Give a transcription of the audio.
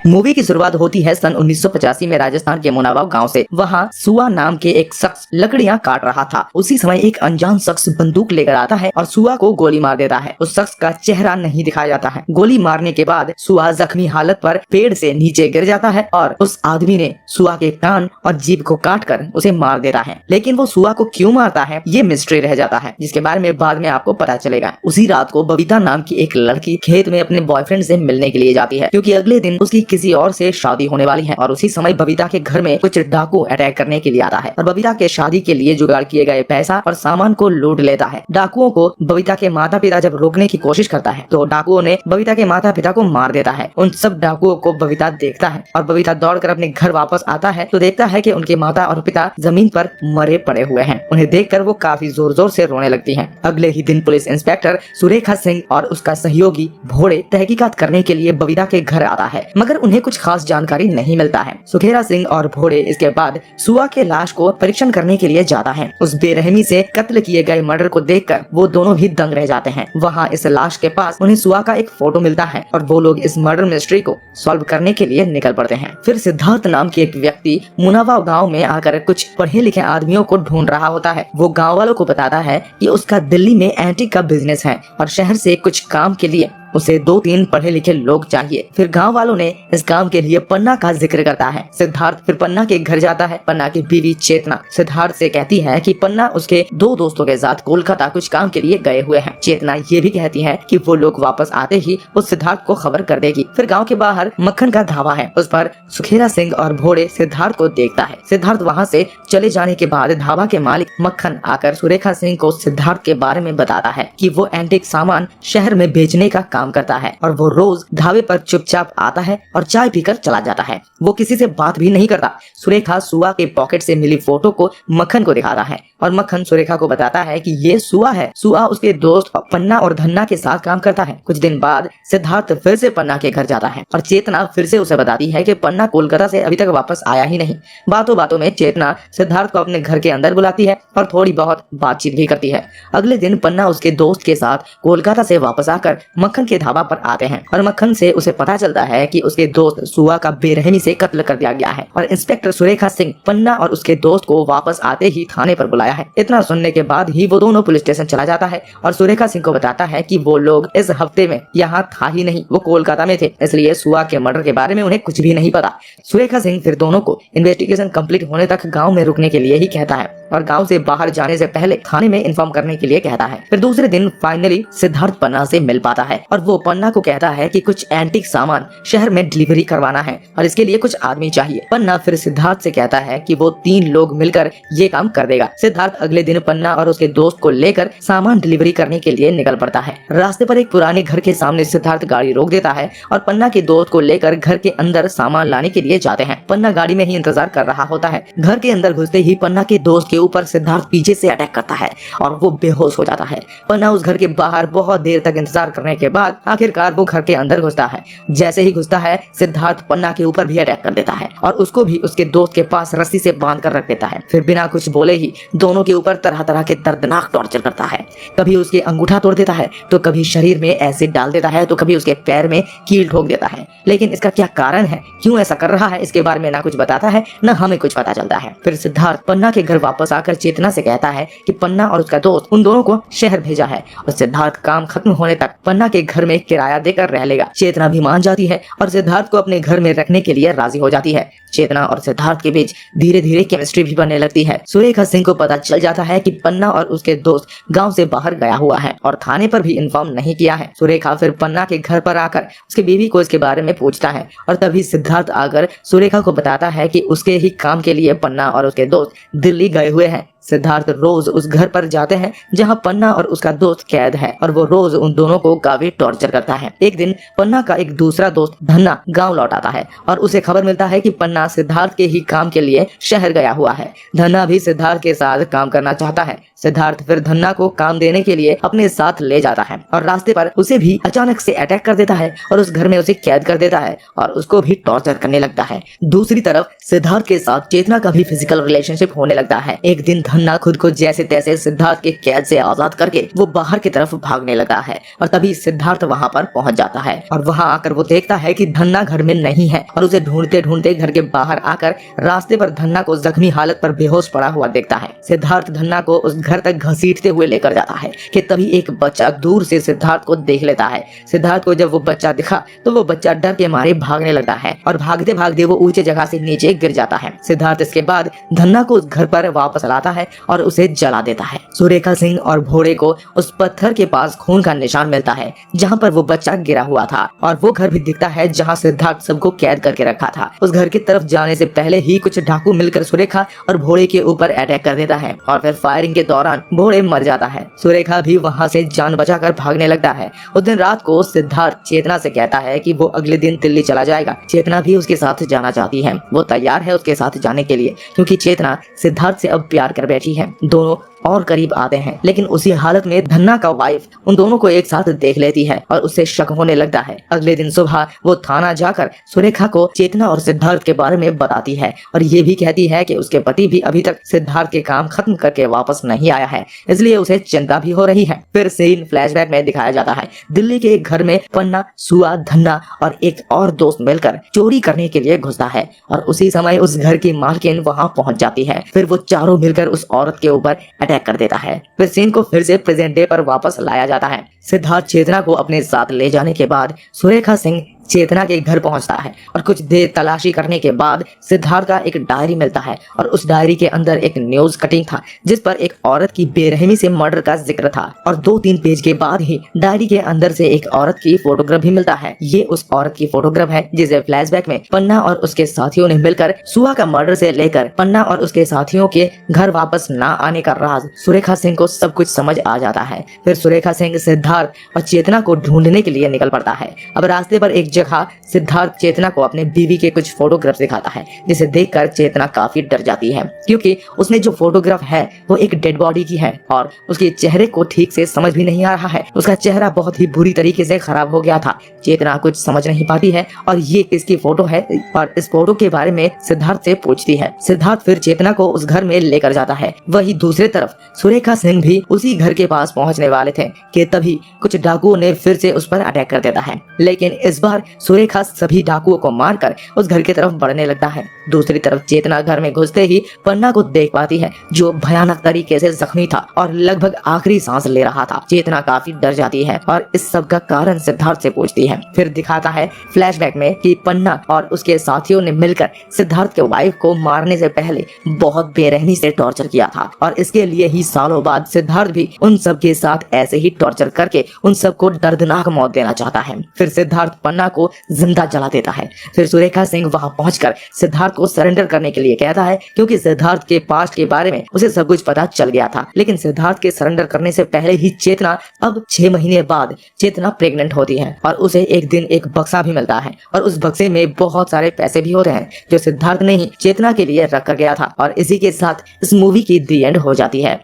Movie की शुरुआत होती है सन 1985 में राजस्थान के मुनाबाव गांव से। वहां सुआ नाम के एक शख्स लकड़ियां काट रहा था। उसी समय एक अनजान शख्स बंदूक लेकर आता है और सुआ को गोली मार देता है। उस शख्स का चेहरा नहीं दिखाया जाता है। गोली मारने के बाद सुआ जख्मी हालत पर पेड़ से नीचे गिर जाता है और उस आदमी ने सुआ के कान और जीभ को काट कर उसे मार देता है। लेकिन वो सुआ को क्यों मारता है ये मिस्ट्री रह जाता है, जिसके बारे में बाद में आपको पता चलेगा। उसी रात को बबीता नाम की एक लड़की खेत में अपने बॉयफ्रेंड से मिलने के लिए जाती है, क्योंकि अगले दिन उसकी किसी और से शादी होने वाली है। और उसी समय बबीता के घर में कुछ डाकू अटैक करने के लिए आता है और बबीता के शादी के लिए जुगाड़ किए गए पैसा और सामान को लूट लेता है। डाकुओं को बबीता के माता पिता जब रोकने की कोशिश करता है तो डाकुओं ने बबीता के माता पिता को मार देता है। उन सब डाकुओं को बबीता देखता है और बबीता दौड़कर अपने घर वापस आता है तो देखता है कि उनके माता और पिता जमीन पर मरे पड़े हुए हैं। उन्हें देखकर वो काफी जोर जोर से रोने लगती हैं। अगले ही दिन पुलिस इंस्पेक्टर सुरेखा सिंह और उसका सहयोगी भोड़े तहकीकात करने के लिए बबीता के घर आता है, मगर उन्हें कुछ खास जानकारी नहीं मिलता है। सुखेरा सिंह और भोड़े इसके बाद सुआ के लाश को परीक्षण करने के लिए जाता है। उस बेरहमी से कत्ल किए गए मर्डर को देखकर वो दोनों भी दंग रह जाते हैं। वहाँ इस लाश के पास उन्हें सुआ का एक फोटो मिलता है और वो लोग इस मर्डर मिस्ट्री को सॉल्व करने के लिए निकल पड़ते हैं। फिर सिद्धार्थ नाम के एक व्यक्ति मुनाबाव गाँव में आकर कुछ पढ़े लिखे आदमियों को ढूंढ रहा होता है। वो गाँव वालों को बताता है कि उसका दिल्ली में एंटीक का बिजनेस है और शहर से कुछ काम के लिए उसे 2-3 पढ़े लिखे लोग चाहिए। फिर गांव वालों ने इस काम के लिए पन्ना का जिक्र करता है। सिद्धार्थ फिर पन्ना के घर जाता है। पन्ना की बीवी चेतना सिद्धार्थ से कहती है कि पन्ना उसके 2 दोस्तों के साथ कोलकाता कुछ काम के लिए गए हुए हैं। चेतना ये भी कहती है कि वो लोग वापस आते ही उस सिद्धार्थ को खबर कर देगी। फिर गाँव के बाहर मक्खन का ढाबा है, उस पर सुखेरा सिंह और भोड़े सिद्धार्थ को देखता है। सिद्धार्थ वहाँ से चले जाने के बाद ढाबा के मालिक मक्खन आकर सुरेखा सिंह को सिद्धार्थ के बारे में बताता है कि वो एंटीक सामान शहर में बेचने का काम करता है और वो रोज ढाबे पर चुपचाप आता है और चाय पीकर चला जाता है। वो किसी से बात भी नहीं करता। सुरेखा सुआ के पॉकेट से मिली फोटो को मक्खन को दिखाता है और मक्खन सुरेखा को बताता है कि ये सुआ है। सुआ उसके दोस्त पन्ना और धन्ना के साथ काम करता है। कुछ दिन बाद सिद्धार्थ फिर से पन्ना के घर जाता है और चेतना फिर से उसे बताती है कि पन्ना कोलकाता से अभी तक वापस आया ही नहीं। बातों बातों में चेतना सिद्धार्थ को अपने घर के अंदर बुलाती है और थोड़ी बहुत बातचीत भी करती है। अगले दिन पन्ना उसके दोस्त के साथ कोलकाता से वापस आकर मक्खन के ढाबा पर आते हैं और मक्खन से उसे पता चलता है कि उसके दोस्त सुआ का बेरहमी से कत्ल कर दिया गया है और इंस्पेक्टर सुरेखा सिंह पन्ना और उसके दोस्त को वापस आते ही थाने पर बुलाया है। इतना सुनने के बाद ही वो दोनों पुलिस स्टेशन चला जाता है और सुरेखा सिंह को बताता है कि वो लोग इस हफ्ते में यहाँ था ही नहीं, वो कोलकाता में थे, इसलिए सुआ के मर्डर के बारे में उन्हें कुछ भी नहीं पता। सुरेखा सिंह फिर दोनों को इन्वेस्टिगेशन कंप्लीट होने तक गाँव में रुकने के लिए ही कहता है और गाँव से बाहर जाने से पहले थाने में इन्फॉर्म करने के लिए कहता है। फिर दूसरे दिन फाइनली सिद्धार्थ पन्ना से मिल पाता है और वो पन्ना को कहता है कि कुछ एंटीक सामान शहर में डिलीवरी करवाना है और इसके लिए कुछ आदमी चाहिए। पन्ना फिर सिद्धार्थ से कहता है कि वो 3 लोग मिलकर ये काम कर देगा। सिद्धार्थ अगले दिन पन्ना और उसके दोस्त को लेकर सामान डिलीवरी करने के लिए निकल पड़ता है। रास्ते पर एक पुराने घर के सामने सिद्धार्थ गाड़ी रोक देता है और पन्ना के दोस्त को लेकर घर के अंदर सामान लाने के लिए जाते हैं। पन्ना गाड़ी में ही इंतजार कर रहा होता है। घर के अंदर घुसते ही पन्ना के दोस्त के ऊपर सिद्धार्थ पीछे से अटैक करता है और वो बेहोश हो जाता है। पन्ना उस घर के बाहर बहुत देर तक इंतजार करने के बाद आखिरकार वो घर के अंदर घुसता है। जैसे ही घुसता है सिद्धार्थ पन्ना के ऊपर भी अटैक कर देता है और उसको भी उसके दोस्त के पास रस्सी से बांध कर रख देता है। फिर बिना कुछ बोले ही दोनों के ऊपर तरह तरह के दर्दनाक टॉर्चर करता है। कभी उसके अंगूठा तोड़ देता है तो कभी शरीर में एसिड डाल देता है तो कभी उसके पैर में कील ठोक देता है। लेकिन इसका क्या कारण है, क्यों ऐसा कर रहा है, इसके बारे में ना कुछ बताता है ना हमें कुछ पता चलता है। फिर सिद्धार्थ पन्ना के घर वापस आकर चेतना से कहता है कि पन्ना और उसका दोस्त उन दोनों को शहर भेजा है और सिद्धार्थ काम खत्म होने तक पन्ना के घर में किराया देकर रह लेगा। चेतना भी मान जाती है और सिद्धार्थ को अपने घर में रखने के लिए राजी हो जाती है। चेतना और सिद्धार्थ के बीच धीरे धीरे केमिस्ट्री भी बनने लगती है। सुरेखा सिंह को पता चल जाता है कि पन्ना और उसके दोस्त गांव से बाहर गया हुआ है और थाने पर भी इन्फॉर्म नहीं किया है। सुरेखा फिर पन्ना के घर पर आकर उसकी बीवी को इसके बारे में पूछता है और तभी सिद्धार्थ आकर सुरेखा को बताता है कि उसके ही काम के लिए पन्ना और उसके दोस्त दिल्ली गए हुए हैं। सिद्धार्थ रोज उस घर पर जाते हैं जहां पन्ना और उसका दोस्त कैद है और वो रोज उन दोनों को काफी टॉर्चर करता है। एक दिन पन्ना का एक दूसरा दोस्त धन्ना गांव लौट आता है और उसे खबर मिलता है कि पन्ना सिद्धार्थ के ही काम के लिए शहर गया हुआ है। धन्ना भी सिद्धार्थ के साथ काम करना चाहता है। सिद्धार्थ फिर धन्ना को काम देने के लिए अपने साथ ले जाता है और रास्ते पर उसे भी अचानक से अटैक कर देता है और उस घर में उसे कैद कर देता है और उसको भी टॉर्चर करने लगता है। दूसरी तरफ सिद्धार्थ के साथ चेतना का भी फिजिकल रिलेशनशिप होने लगता है। एक दिन धन्ना खुद को जैसे तैसे सिद्धार्थ के कैद से आजाद करके वो बाहर की तरफ भागने लगा है और तभी सिद्धार्थ वहाँ पर पहुँच जाता है और वहाँ आकर वो देखता है कि धन्ना घर में नहीं है और उसे ढूंढते ढूंढते घर के बाहर आकर रास्ते पर धन्ना को जख्मी हालत पर बेहोश पड़ा हुआ देखता है। सिद्धार्थ धन्ना को उस घर तक घसीटते हुए लेकर जाता है कि तभी एक बच्चा दूर से सिद्धार्थ को देख लेता है। सिद्धार्थ को जब वो बच्चा दिखा तो वो बच्चा डर के मारे भागने लगता है और भागते भागते वो ऊंचे जगह से नीचे गिर जाता है। सिद्धार्थ इसके बाद धन्ना को उस घर पर वापस लाता है और उसे जला देता है। सुरेखा सिंह और भोरे को उस पत्थर के पास खून का निशान मिलता है जहाँ पर वो बच्चा गिरा हुआ था और वो घर भी दिखता है जहाँ सिद्धार्थ सबको कैद करके रखा था। उस घर की तरफ जाने से पहले ही कुछ डाकू मिलकर सुरेखा और भोरे के ऊपर अटैक कर देता है और फिर फायरिंग के दौरान भोरे मर जाता है। सुरेखा भी वहाँ से जान बचाकर भागने लगता है। उस दिन रात को सिद्धार्थ चेतना से कहता है कि वो अगले दिन दिल्ली चला जाएगा। चेतना भी उसके साथ जाना चाहती है। वो तैयार है उसके साथ जाने के लिए क्योंकि चेतना सिद्धार्थ से अब प्यार कर बैठी है। दोनों और करीब आते हैं लेकिन उसी हालत में धन्ना का वाइफ उन दोनों को एक साथ देख लेती है और उससे शक होने लगता है। अगले दिन सुबह वो थाना जाकर सुरेखा को चेतना और सिद्धार्थ के बारे में बताती है और ये भी कहती है कि उसके पति भी अभी तक सिद्धार्थ के काम खत्म करके वापस नहीं आया है, इसलिए उसे चिंता भी हो रही है। फिर सीन फ्लैशबैक में दिखाया जाता है। दिल्ली के एक घर में पन्ना, सुआ, धन्ना और एक और दोस्त मिलकर चोरी करने के लिए घुसता है और उसी समय उस घर की मालकिन वहाँ पहुँच जाती है। फिर वो चारों मिलकर उस औरत के ऊपर अटैक कर देता है। फिर सीन को फिर से प्रेजेंट डे पर वापस लाया जाता है। सिद्धार्थ चेतना को अपने साथ ले जाने के बाद सुरेखा सिंह चेतना के घर पहुंचता है और कुछ देर तलाशी करने के बाद सिद्धार्थ का एक डायरी मिलता है और उस डायरी के अंदर एक न्यूज कटिंग था जिस पर एक औरत की बेरहमी से मर्डर का जिक्र था और 2-3 पेज के बाद ही डायरी के अंदर से एक औरत की फोटोग्राफ भी मिलता है। ये उस औरत की फोटोग्राफ है जिसे फ्लैशबैक में पन्ना और उसके साथियों ने मिलकर सुहा का मर्डर से लेकर पन्ना और उसके साथियों के घर वापस न आने का राज सुरेखा सिंह को सब कुछ समझ आ जाता है। फिर सुरेखा सिंह सिद्धार्थ और चेतना को ढूंढने के लिए निकल पड़ता है। अब रास्ते पर एक जगह सिद्धार्थ चेतना को अपने बीवी के कुछ फोटोग्राफ दिखाता है जिसे देखकर चेतना काफी डर जाती है क्योंकि उसने जो फोटोग्राफ है वो एक डेड बॉडी की है और उसके चेहरे को ठीक से समझ भी नहीं आ रहा है। उसका चेहरा बहुत ही बुरी तरीके से खराब हो गया था। चेतना कुछ समझ नहीं पाती है और ये किसकी फोटो है और इस फोटो के बारे में सिद्धार्थ से पूछती है। सिद्धार्थ फिर चेतना को उस घर में लेकर जाता है। वही दूसरी तरफ सुरेखा सिंह भी उसी घर के पास पहुंचने वाले थे कि तभी कुछ डाकुओं ने फिर से उस पर अटैक कर देता है, लेकिन इस बार सुरेखा सभी डाकुओं को मारकर उस घर की तरफ बढ़ने लगता है। दूसरी तरफ चेतना घर में घुसते ही पन्ना को देख पाती है जो भयानक तरीके से जख्मी था और लगभग आखिरी सांस ले रहा था। चेतना काफी डर जाती है और इस सब का कारण सिद्धार्थ से पूछती है। फिर दिखाता है फ्लैशबैक में कि पन्ना और उसके साथियों ने मिलकर सिद्धार्थ के वाइफ को मारने से पहले बहुत बेरहमी से टॉर्चर किया था और इसके लिए ही सालों बाद सिद्धार्थ भी उन सब के साथ ऐसे ही टॉर्चर करके उन सबको दर्दनाक मौत देना चाहता है। फिर सिद्धार्थ पन्ना को जिंदा जला देता है। फिर सुरेखा सिंह वहां पहुंचकर सिद्धार्थ को सरेंडर करने के लिए कहता है क्योंकि सिद्धार्थ के पास्ट के बारे में उसे सब कुछ पता चल गया था। लेकिन सिद्धार्थ के सरेंडर करने से पहले ही चेतना अब 6 महीने बाद चेतना प्रेग्नेंट होती है और उसे एक दिन एक बक्सा भी मिलता है और उस बक्से में बहुत सारे पैसे भी होते हैं जो सिद्धार्थ ने ही चेतना के लिए रख कर गया था। और इसी के साथ इस मूवी की दी एंड हो जाती है।